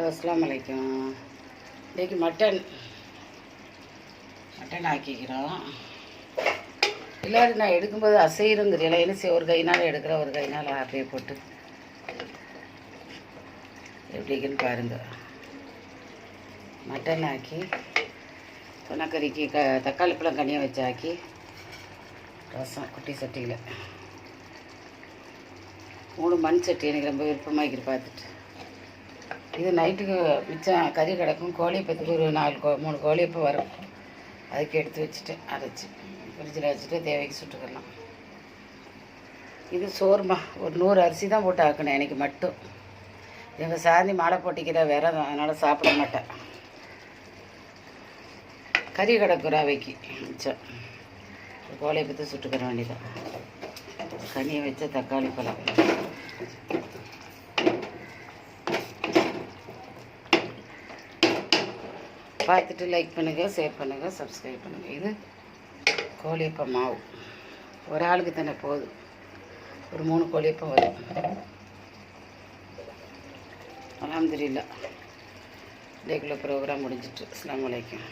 அஸ்ஸலாமு அலைக்கும். இன்றைக்கி மட்டன் ஆக்கிக்கிறோம். எல்லோரும் நான் எடுக்கும்போது அசைருங்கிறீங்களா, என்ன செய்ய, ஒரு கைனால் எடுக்கிறேன், ஒரு கைனால் அப்படியே போட்டு எப்படிக்குன்னு பாருங்கள். மட்டன் ஆக்கி கொனக்கறிக்கு தக்காளி பழம் கனியாக வச்சு ஆக்கி ரசம் குட்டி சட்டியில் 3 மண் சட்டி எனக்கு ரொம்ப விருப்பமாகிக்கிட்டு பார்த்துட்டு. இது நைட்டுக்கு மிச்சம் கறி கிடக்கும். கோழியப்பத்துக்கு ஒரு 3 கோழியப்பம் வரும். அதுக்கு எடுத்து வச்சுட்டேன், அரைச்சி ஃப்ரிட்ஜில் வச்சுட்டு தேவைக்கு சுட்டுக்கலாம். இது சோர்மா ஒரு 100 அரிசி தான் போட்டு ஆக்கணும் எனக்கு மட்டும். எங்கள் சாந்தி மாலை போட்டிக்கிற விரதம், அதனால் சாப்பிட மாட்டேன். கறி கிடக்கும் ரவைக்கு மிச்சம். கோழியப்பத்தை சுட்டுக்கிற வேண்டியதான். கனியை வச்ச தக்காளி பழம். பார்த்துட்டு லைக் பண்ணுங்கள், ஷேர் பண்ணுங்கள், சப்ஸ்கிரைப் பண்ணுங்கள். இது கோழியப்பம் மாவு ஒரு ஆளுக்கு தானே போதும். ஒரு 3 கோழியப்பம் வரும். அல்ஹம்துலில்லாஹ். இன்றைக்குள்ள ப்ரோக்ராம் முடிஞ்சிட்டு. அஸ்ஸலாமு அலைக்கும்.